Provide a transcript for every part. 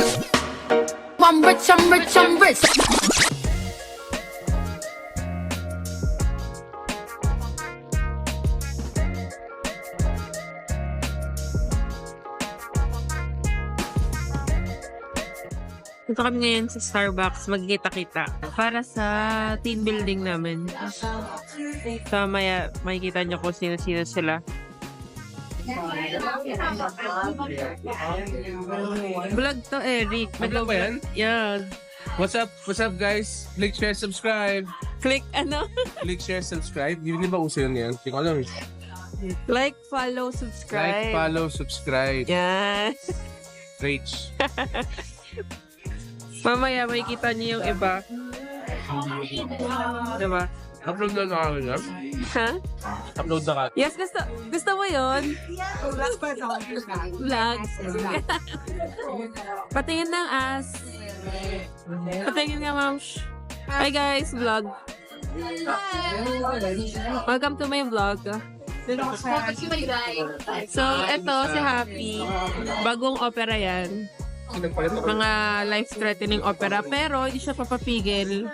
I'm rich, I'm rich, I'm rich. Ito kami ngayon sa Starbucks, magkita-kita para sa team building namin. So, maya, makikita niyo kung sino-sino sila. Vlog to, Eric. Vlog ba yan? Yan. What's up guys? Click, share, subscribe. Click ano? Click, share, subscribe. Di ba uso yun ngayon? Hindi ko alam. Like, follow, subscribe. Like, follow, subscribe. Yan. Rage. Mamaya, makikita niyo yung iba. Diba? Upload na ako na. Ha? Upload na ka. Yes, gusto mo yun? Vlogs. Patingin ng ass. Patingin nga, ma'am. Hi guys, vlog. Welcome to my vlog. So, eto si Happy. Bagong opera yan. Mga life-threatening opera. Pero, hindi siya papapigil.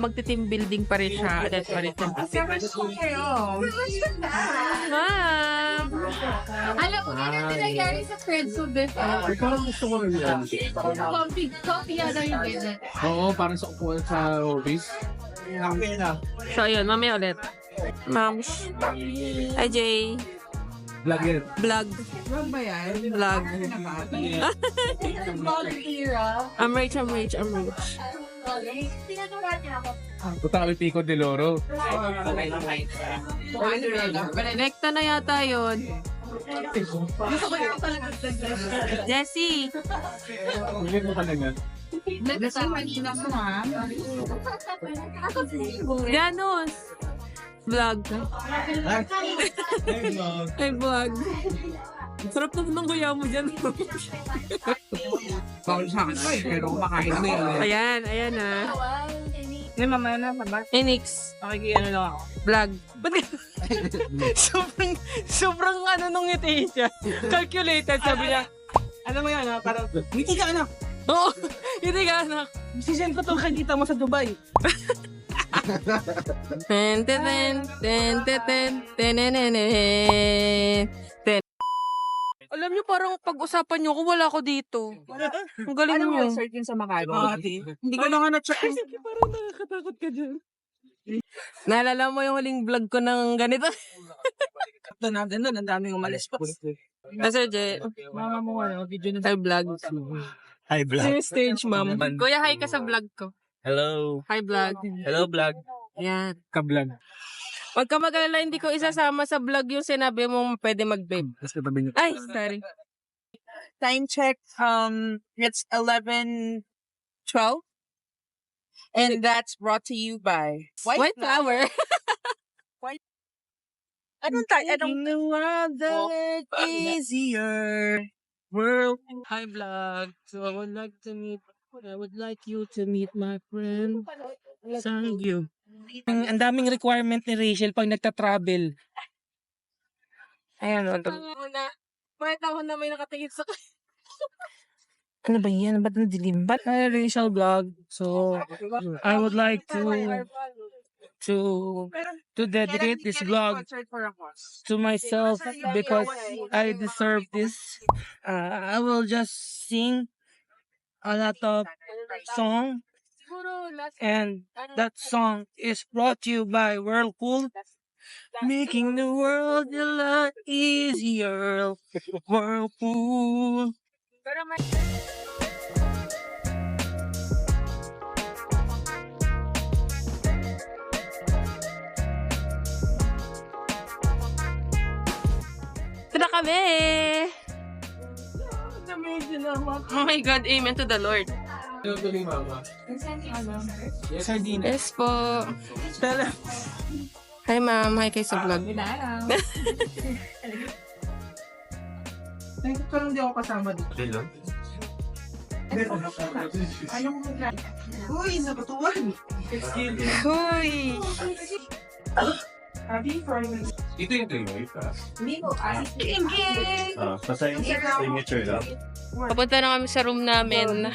Magti-team building pa rin siya. That's pa rin siya. Ma'am! Alam mo na natin nangyari sa friends mo before. Parang gusto ko rin yan. Coffee yata yung ganyan. Oo, parang sa upuan sa office. So, ayun. Mamaya ulit. Ma'am. Hi, Jay. Vlog yan. Vlog. Vlog ba yan? Vlog. Volunteer I'm Rach. Punta kami Pico de Loro. Nekta na yata yun. Jessie. Hindi mo talaga. Janus. Vlog. Ay, vlog. Sarap na ng kuya mo dyan. Bawal sa akin ay, pero kumakain na yan. Ayan na. Hindi, mamaya na. Enix. Ano lang ako. Vlog. sobrang ano nung ngiti siya. Calculated, sabi niya. Alam mo yan, ha? Parang, ngiti ka, anak. Oo. Hindi ka, anak. Sisend ko to kakita mo sa Dubai. Ten, ten, ten, ten, ten, ten, ten, ten, ten, ten. Alam niyo, parang pag-usapan niyo ko, wala ko dito. Ang galing Ano mo niyo. search yun sa Makati? Hindi ko na nga na-check. Parang nakakatakot ka dyan. Naalala mo yung huling vlog ko ng ganito? Ito natin doon, ang daming umalis pa. Kasi, Je, Mama mo ano, video na hi vlog. Hi, Same stage, ma'am. Kuya, hi ka sa vlog ko. Hello. Hi, vlog. Hello, vlog. Yan. Ka-vlog. Huwag ka mag-alala, hindi ko isasama sa vlog yung sinabi mo pwede mag-babe. Ay, sorry. Time check, it's 11:12. And that's brought to you by White flower. Anong tayo? Anong the world easier. World. Hi, vlog. So, I would like you to meet my friend. Sangyu. Ang daming requirement ni Rachel pag nagta-travel. Ayan, ano. Bakit ako na may nakatingin sa Ano ba yan? Ba't nadilim? Ba't Hi, Rachel vlog. So, I would like to dedicate this vlog to myself because I deserve this. I will just sing a lot of song, and that song is brought to you by Whirlpool, making the world a lot easier. Whirlpool. Ito na kami! Oh my God, amen to the Lord. Hello, tuloy, mama. sardina? Yes po. Hi ma'am, hi kayo sa vlog. Parang hindi ako kasama dito. Hello. Uy, nabatuan! Hoy! Ito yung tuloy, Hindi mo, basta yung signature lang. Papunta na kami sa room namin.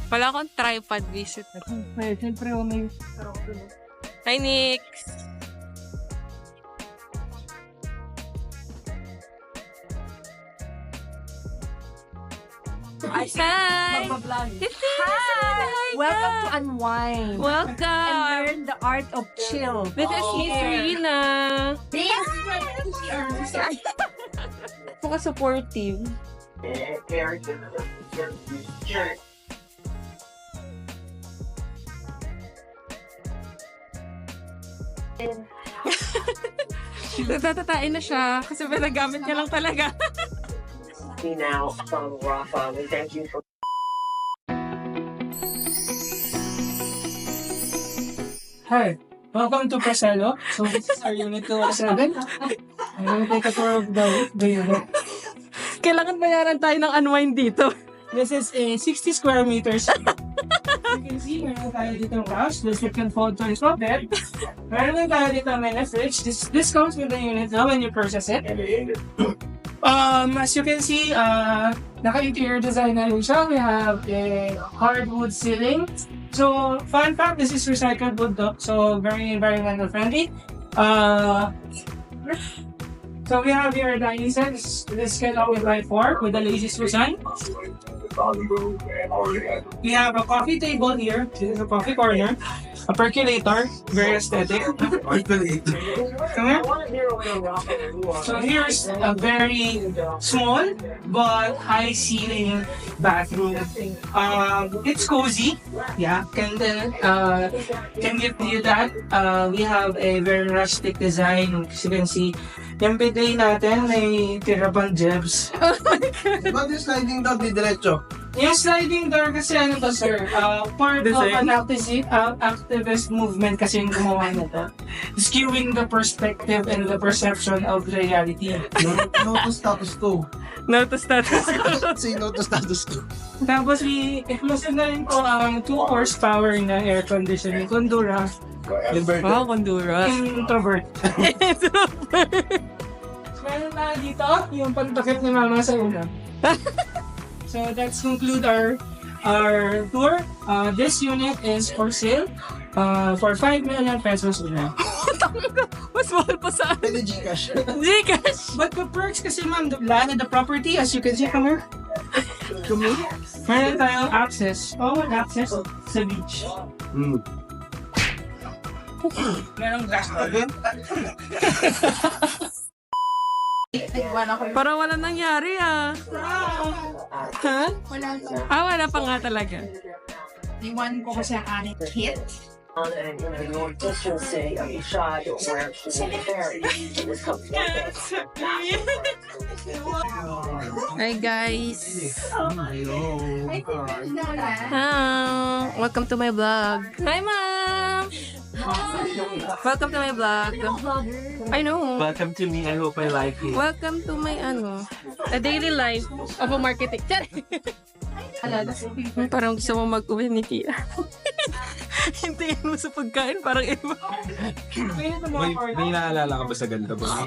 Wala akong tripod visit. Ay, siyempre, may... Hi, Nix! Hi! Hi! Welcome to Unwind. Welcome! And learn the art of chill. This is Miss Rina. Napaka-supportive. Natatatain na siya kasi pinagamit niya lang talaga. Now from Rafa. We thank you for Hi, welcome to Caselo. So this is our unit 207. I'm gonna take a tour of the unit. Kailangan bayaran tayo ng unwind dito. This is a 60 square meters. You can see, meron tayo dito ng couch. This you can fold to your bed. Meron tayo dito ng mini fridge. This comes with the unit now when you purchase it. As you can see, naka-interior design na rin siya. We have a hardwood ceiling. So, fun fact, this is recycled wood though. So, very environmental friendly. So we have here a dining set. This can always lie for with the lazy Susan. We have a coffee table here. This is a coffee corner. A percolator, very aesthetic. Come here. So here's a very small but high ceiling bathroom. It's cozy. Yeah, can give you that. We have a very rustic design. As you can see, yung bidet natin may tira pang jebs. Ba't yung sliding door di diretso? Yung sliding door kasi ano to sir, part of an activist movement kasi yung gumawa nito. Skewing the perspective and the perception of reality. No to status quo. No to status. Say no to status quo. Tapos inclusive na rin po ang 2 horsepower na air conditioning. Kondura, Inverted. Wow, Honduras. introvert. Meron na dito yung pantakip ni mama sa ulam. So that's conclude our tour. This unit is for sale for 5 million pesos ulit. Mas mahal pa sa Pwede Gcash. Gcash. But the perks kasi ma'am, the land and the property, as you can see, come here. Meron tayong access sa beach. Merong grass garden. Parang wala nangyari ah. Ha? Wala pa. Wala pa nga talaga. Iwan ko kasi ang aking kit. and your efficiency of the shot or very this comes Hi guys. Welcome to my vlog. Hi mom. Welcome to my vlog. I know. Welcome to me. I hope I like it. Welcome to my a daily life of a marketing. Parang gusto mo mag-uwi ni Tia. Hintayin mo sa pagkain, parang iba. May naalala ka ba sa ganito ba?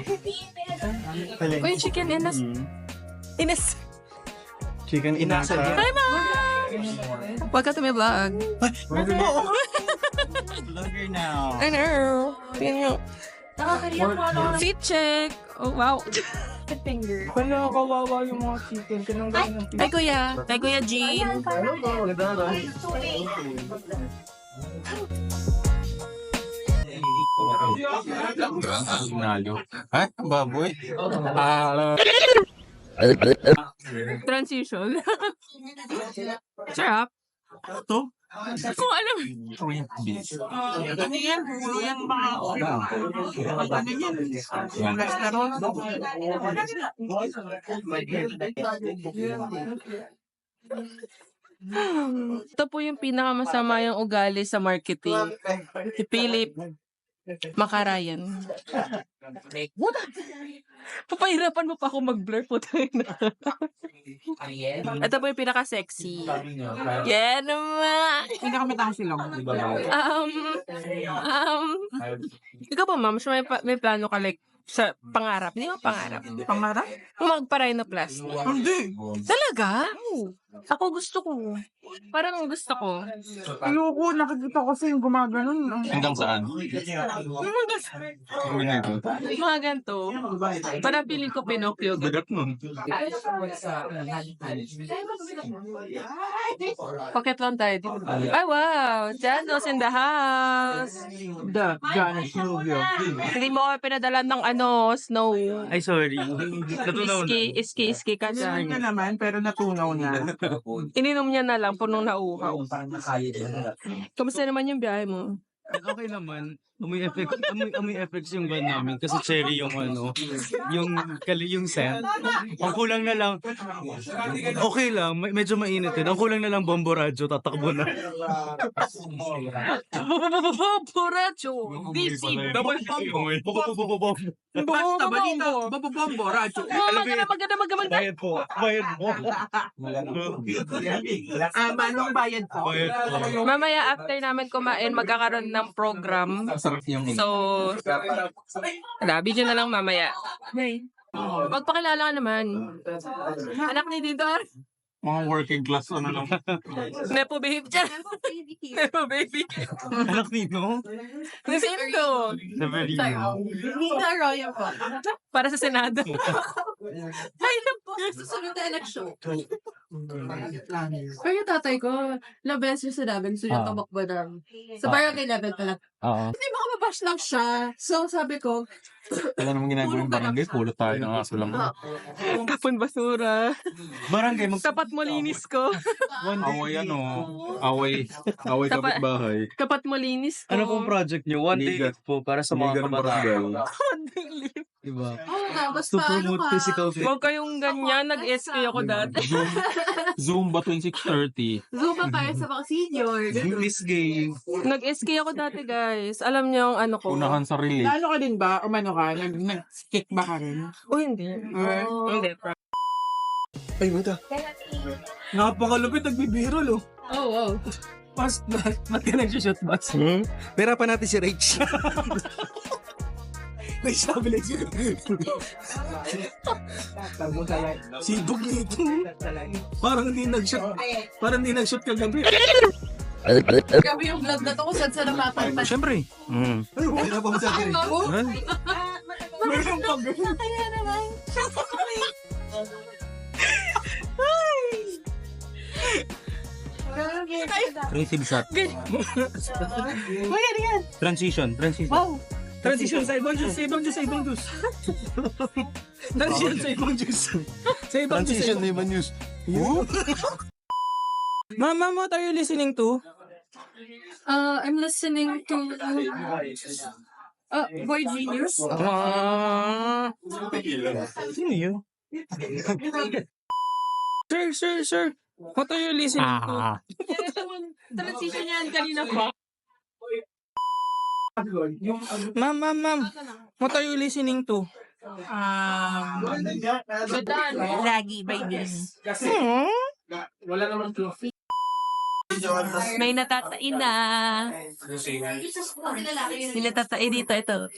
Uy, chicken Ines. Ines. Chicken inasa. Hi, Mom! Welcome to my vlog. Vlogger now. I know. Tingnan nyo. Fit check. Oh, wow. Finger. Wala, kawawa yung mga chicken. Tinanggalin ng Hi, Kuya. Hi, Kuya Jean. Nalo. Ha? Baboy? Transition. Sarap. Ito? Kung alam. Ano yan? Ano yan mga ano yan? Ito po yung pinakamasama yung ugali sa marketing. Si Philip Makarayan. Papahirapan mo pa ako mag-blur po tayo na. Ito po yung pinaka-sexy. Yan naman. Pinakamatasi lang. Ikaw ba, ma'am? May plano ka like Sa pangarap. Hindi mo pangarap. Pangarap? Magpa-rhinoplasty. Hindi. Talaga? Ako gusto ko. Parang gusto ko. Ayoko, nakikita ko yung gumaganon. Hanggang saan? Mga ganito. Parang piling ko Pinocchio. Bigat nun. Pocket lang tayo dito. Ay, wow! Janos in the house! Hindi mo ako pinadala ng snow. Ay, sorry. Natunaw na. Iski ka Saan dyan. na naman, pero natunaw na. Ininom niya na lang, punong nauhaw. Kamusta naman yung biyahe mo? Okay naman. Amoy effects yung van namin kasi cherry yung yung scent. Ang kulang na lang, okay lang, medyo mainit din. Ang kulang na lang bombo radyo, tatakbo na. Boracho! DC! Double bombo! Basta ba dito? Bababombo, radyo. Maganda. Bayad po. Manong bayad po. Mamaya after namin kumain, magkakaroon ng program. So, video na lang mamaya. Magpakilala ka naman. Anak ni Didor. Mga working class, ano lang. Nepo baby dyan. Nepo baby. Anak nino? Sino? Severino. Nina Royal po. Para sa Senado. Ayun po. Susunod na eleksyon. Pero yung tatay ko, na best yung sinabi, gusto niya tumakbo ng sa barangay level pala. Oo. Hindi makababash lang siya. So sabi ko, Wala namang ginagawa yung barangay, pulot tayo ng aso lang. Tapon basura. Barangay, Tapat mo linis ko. Away away kapitbahay. Tapat mo linis ko. ano pong project nyo? One day Ligat. po para sa mga Ligat ng kabataan. barangay. Diba? basta To promote physical fitness. Huwag kayong ganyan. Nag-SK ako dati. Zumba 2630. Zumba tayo sa mga senior. Miss Gay. Nag-SK ako dati, guys. Alam niyo yung ko. Unahan sa relief. Ano ka din ba? Umano ka? Nag-kick ba ka rin? Hindi. Hindi. Ay, muda. Napakalupit, nagbibiro lo. Oh. Mas, ba't ka nag-shoot bus? Pera pa natin si Rach. Nag-stabilize yun. Sibog nito. Parang hindi nag-shoot kagabi. Gabi yung vlog na to kung saan saan napapantan. Siyempre. Wala pa masabi rin. Meron pang gano'n. Kaya naman. Creative shot. Transition. Wow. Transition sa ibang juice. Transition sa ibang juice. Transition na yung news. Mama, what are you listening to? I'm listening to Boy Genius. Sino yun? Sir. What are you listening to? Transition yan kanina pa. Ma'am. What are you listening to? Raggy by this. May natatain na. May natatain dito. Ito.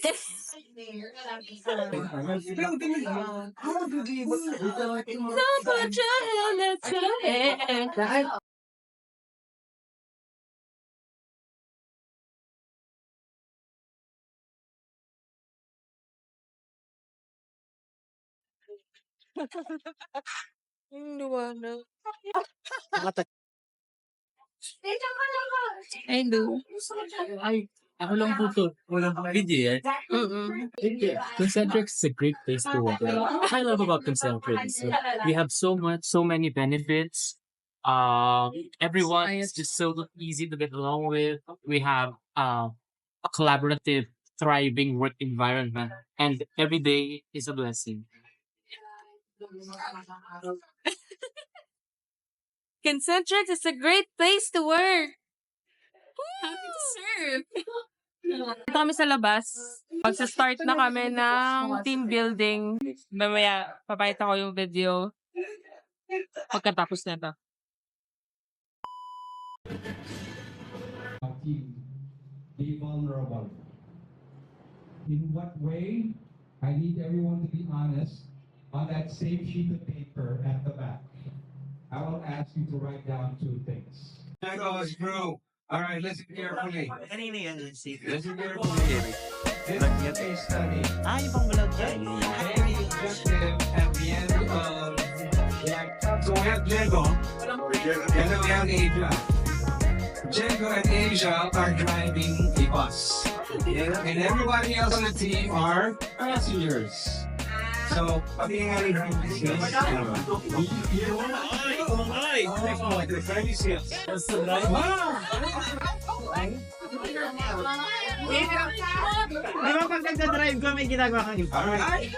Ako lang po to. Walang video yan. Concentrix is a great place to work. What I love about Concentrix, we have so many benefits. Everyone is just so easy to get along with. We have a collaborative, thriving work environment, and every day is a blessing. Concentrix is a great place to work. Happy to serve. Dito kami sa labas. Magsa-start na kami ng team building. Mamaya, papakita ko yung video. Pagkatapos na ito. Be vulnerable. In what way? I need everyone to be honest on that same sheet of paper at the back. I will ask you to write down 2 things. There goes, bro. All right, listen carefully. Kanina yan yung secret. Listen carefully. This is a case study. Yung pang vlog yan. Very objective at the end of the act. So we have Diego, and then we have Asia. Diego and Asia are driving a bus. And everybody else on the team are passengers. So, pag-iingali ng skills. Driving skills. Di ba pag nagda-drive ko, may ginagawa kang iba? Alright.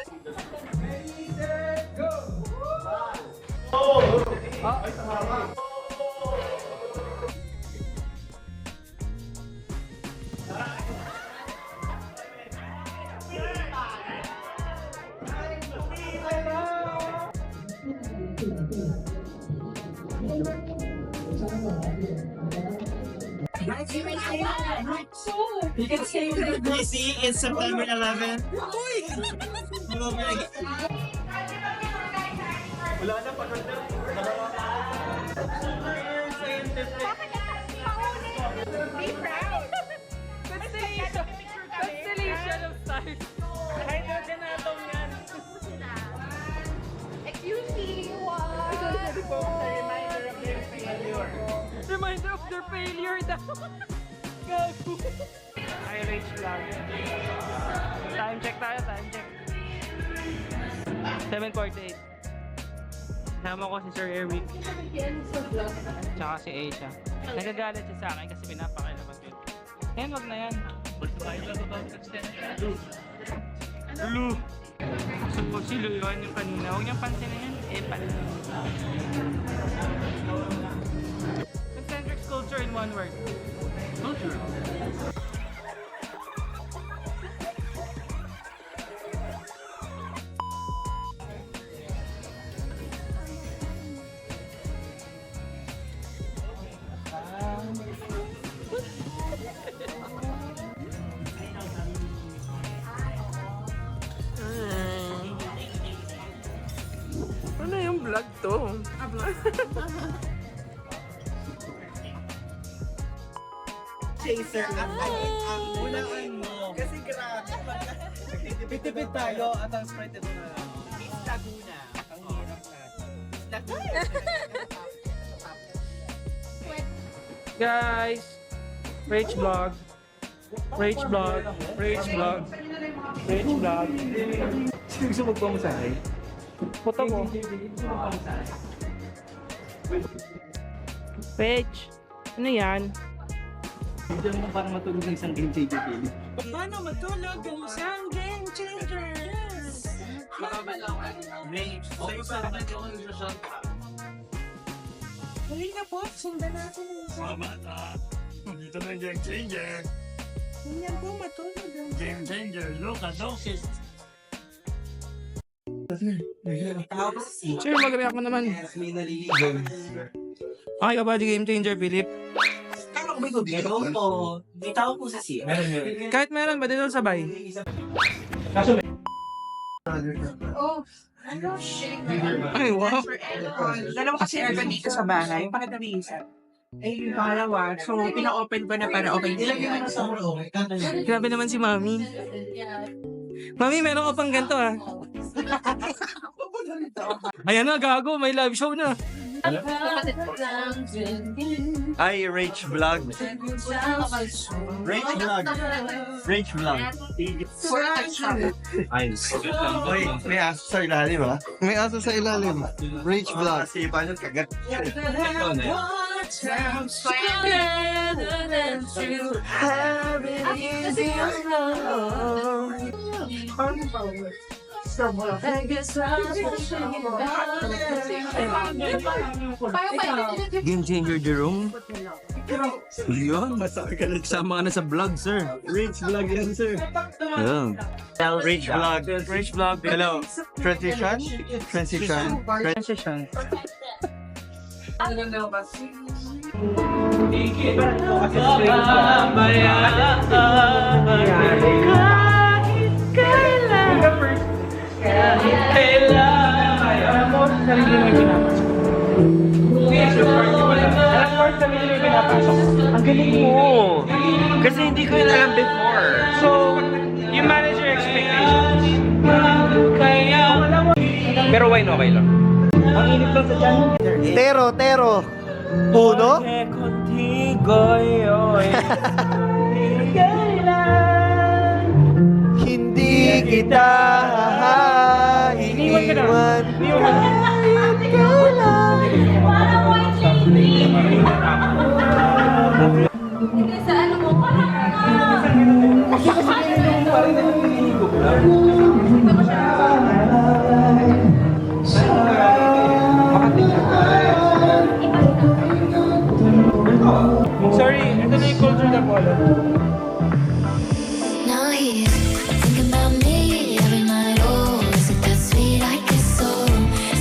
You can stay with You see, it's September 11. Constellation of stars. Hydrogen atom yan. Excuse me, what? Reminder of their failure daw. Gago. Ay, rage lang. Time check tayo, time check. 7:48. Kasama ko si Sir Eric. Tsaka si Asia. Nagagalit siya sa akin kasi pinapakailaman ko. Yan, wag na yan. Lu. Suppose si Luyon yung kanina. Huwag niyang pansin na yan. Pala. Concentric sculpture in one word. Culture. Ano yung vlog to? Chaser, ang ulaan mo. Kasi grabe. Tipid tayo at ang spread ito na. Miss Laguna. Ang hirap natin. Guys, Rage Vlog. Rage Vlog. Rage Vlog. Rage Vlog. Sino gusto magpamasahe? Puto mo. Rage. Ano yan? Hindi mo parang matulog ng isang game changer, Billy. Paano matulog ang isang game changer? Huli na po, sundan natin ang isang. Dito na yung game changer. Ganyan po matulog ang Game changer, look at those. Sure, mag-react mo naman. Okay ka ba di game changer, Philip? Kaya ko ba ito, meron o may tao po sa siya? Kahit meron ba dito sabay? Ay, wow. Dalawa kasi aircon dito sa bahay. Yung pangalawa isa. Eh, yung pangalawa. So, pina-open ko na para okay. Grabe naman si Mami. Mami, meron ka pang ganito ah. Ayan na, gago. May live show na. Ay, Rage Vlog. Rage Vlog. Rage Vlog. Ayos. Uy, may aso sa ilalim ha? May aso sa ilalim. Rage Vlog. Kasi paano kagat? Game changer Jerome. Yun, sama ka na sa vlog, sir. Rage vlog yan, sir. Yun. Rage vlog. Rage Vlog. Hello. Transition? Transition. Transition. Kahit kailan Alam mo sa sarili mo yung pinapasok. Alam mo sa sarili mo yung pinapasok. Ang galing mo. Kasi hindi ko yun alam before. So, you manage your expectations. Pero wine okay lang. Ang init lang sa tiyan. Tero. Puno? Hindi kita iiwan. Sorry, ito na yung culture na polo. Now he's thinking about me every night. Oh, is it that sweet? I guess so.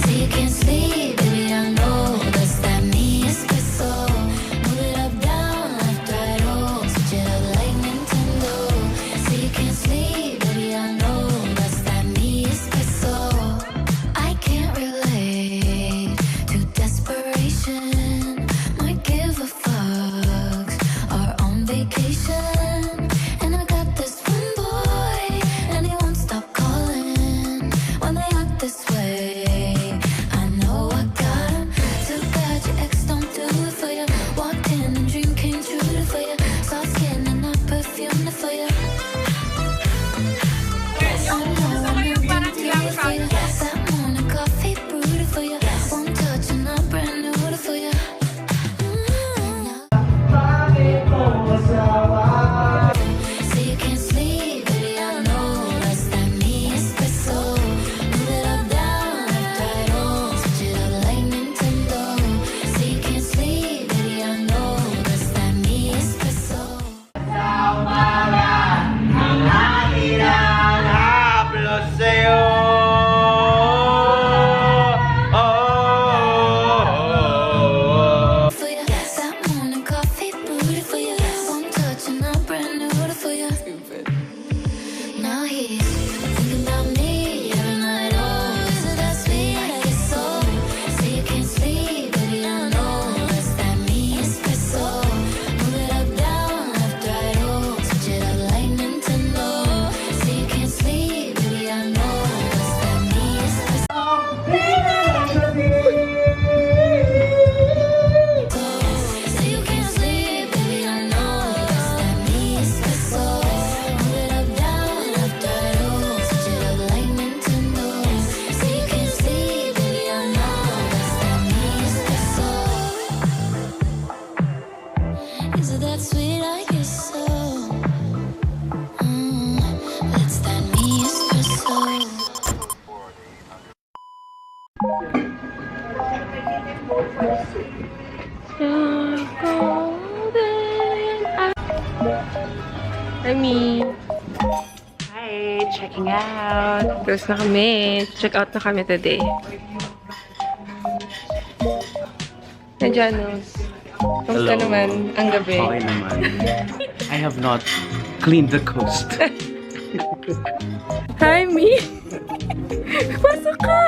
Say you can't sleep, baby. I know that's that me espresso. Move it up, down, left, right. Oh, switch it up like Nintendo. Say you can't sleep, baby. I know that's that me espresso. I can't relate to desperation. Might give a fuck. Are on vacation. And I got this one boy, and he won't stop calling when they act this way. I know I got him. Too bad your ex don't do it for you. Walked in and dream came true for you. Soft skin and not perfume for you. I know I'm not for you. That morning coffee brewed for you. One touch and I'm brand new for you. So you can't sleep, baby, I know that's that me espresso. Move it up, down, left, right, oh, switch it up like Nintendo. So you can't sleep, baby, I know that's that me espresso. For you, that morning coffee brewed for you. One touch and I'm brand new for you. Now he's thinking about me every night. Oh, is it that sweet? I guess so. Say you can't sleep, baby. I know that's that me espresso. Move it up, down, left, right. Oh, switch it up like Nintendo. Say you can't sleep, baby. I know that's that me espresso. Say you can't sleep, baby. I know that's that me espresso. Move it up, down, left, right. Oh, switch it up like Nintendo. Say you can't sleep, baby. I know that's that me espresso. Is it that sweet? I guess so. That's that me espresso. Remy. Hi, checking out. Close na kami. Check out na kami today. Janos. Kamusta Hello. naman ang gabi? Okay naman. I have not cleaned the coast. Hi, Mi! Pasok ka!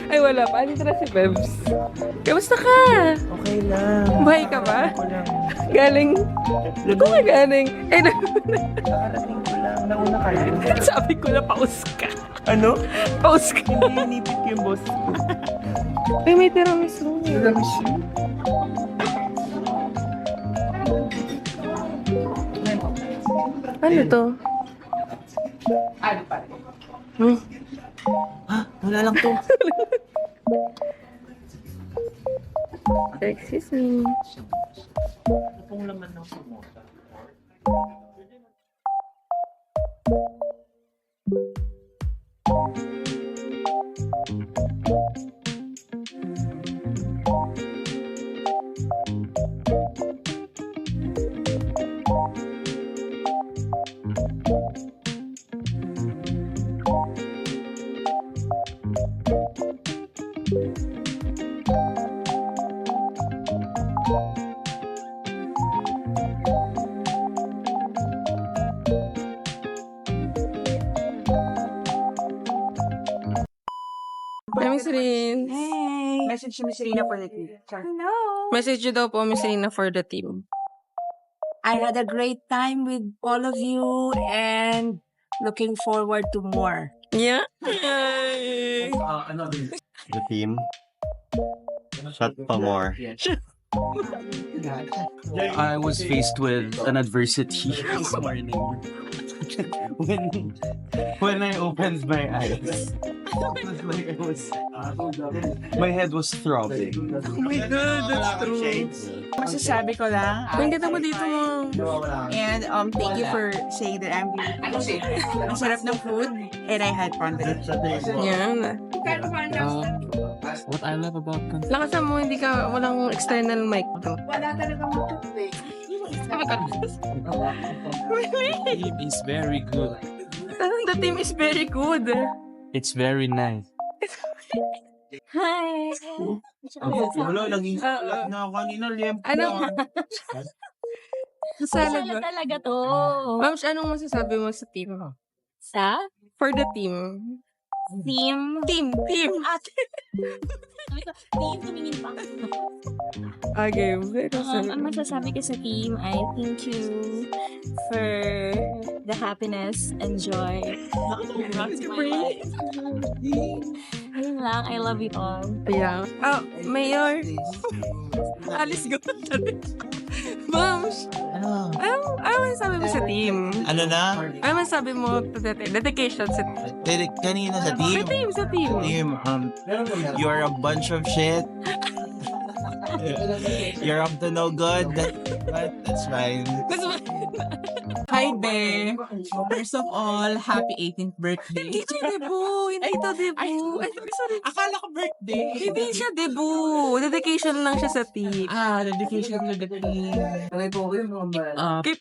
Ay, wala pa. Andito na si Bebs. Kamusta ka? Okay lang. Buhay ka ba? Ako lang. Galing? Kung nga galing? Ay, Nakarating ko lang. Nauna ka rin. sabi ko na paus ka. Ano? Paus ka. Hindi inipit ko yung boss ko. Ay, may tiramisu. Tiramisu? Ano to? Hmm? Wala lang to. Excuse me. Kung laman ng samosa. Hi, Miss Rin. Hey! Message si Miss Rina for the team. Hello! Message nyo daw po, Miss Rina, for the team. I had a great time with all of you and looking forward to more. Yeah. The team. Shot pa more. I was faced with an adversity this morning. when I opened my eyes, it was like my head was throbbing. Oh my God, that's true. Masasabi ko lang. Ang ganda mo dito mo. And thank you for saying that I'm beautiful. Ang sarap ng food and I had fun with it. Yan. What I love about Lakasan mo, hindi ka, walang external mic to. Wala talaga matutupik. team is very good. The team is very good. It's very nice. Hi. Wala, naging salat na ako kanina. Ano? Salad ba? talaga to. Ma'am, anong masasabi mo sa team? Sa? For the team. Team. Team. Team, tumingin pa. Okay. Ang masasabi ko sa team ay thank you for the happiness and joy. Ayun lang, I love you all. Yeah. Oh, Mayor. Alice go. Ma'am, ano masasabi mo sa team? Ano na? Ano masasabi mo sa dedication sa Kanina sa team. Sa team. Team, you're a bunch of shit. You're up to no good. But that's fine. Hi, Be. First of all, happy 18th birthday. Hindi siya debut. Hindi ito debut. Ay, sorry. Akala ko birthday. Hindi siya debut. Dedication lang siya sa team. Dedication to the team. Keep.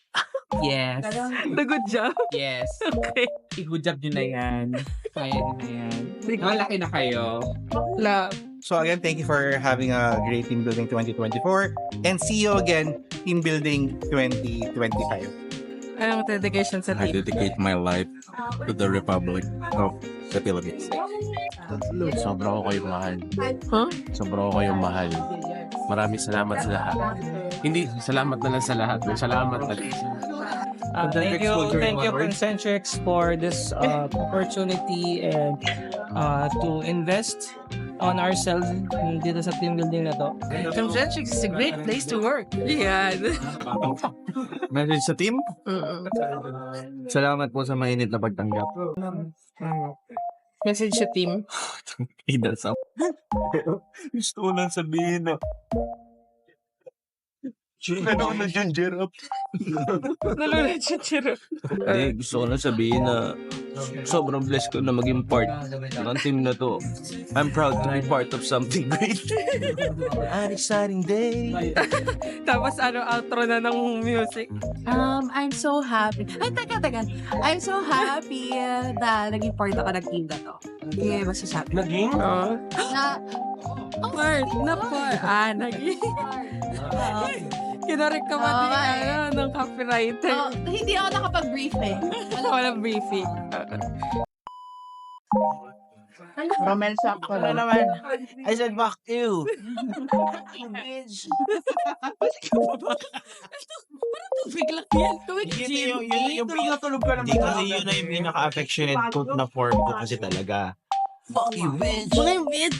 Yes. The good job. Yes. Okay. I-good job nyo na yan. Kaya nyo na yan. Malaki na kayo. Love. So again, thank you for having a great Team Building 2024 and see you again Team Building 2025. Anong dedication sa I team? dedicate my life to the Republic of the Philippines. Sobra ko kayong mahal. Huh? Sobra ko kayong mahal. Maraming salamat sa lahat. Hindi, salamat na lang sa lahat. Salamat na lang. Thank you, Concentrix, for this opportunity and to invest on ourselves dito sa team building na to. Concentrix is a great place to work. Yeah. Message sa team? Salamat po sa mainit na pagtanggap. Message sa team. Gusto ko lang sabihin na ano na dyan, Jerap? Nalulad siya, Chiro. Gusto ko lang sabihin na sobrang blessed ko na maging part ng team na to. I'm proud to be part of something great. An exciting day. Tapos outro na ng music. I'm so happy. Ay, teka. I'm so happy na naging part ako ng team na to. Kaya masasabi. Naging? Na, Naging. Kinarek ka ba ng copywriter? hindi ako nakapag-brief eh. Walang briefing. Romel sakto na naman. I said, fuck you. Biglang yan. Pinatulog ka naman. Kasi yun na yung pinaka-affectionate quote na form ko kasi talaga. Fuck you, bitch. Fuck you, bitch.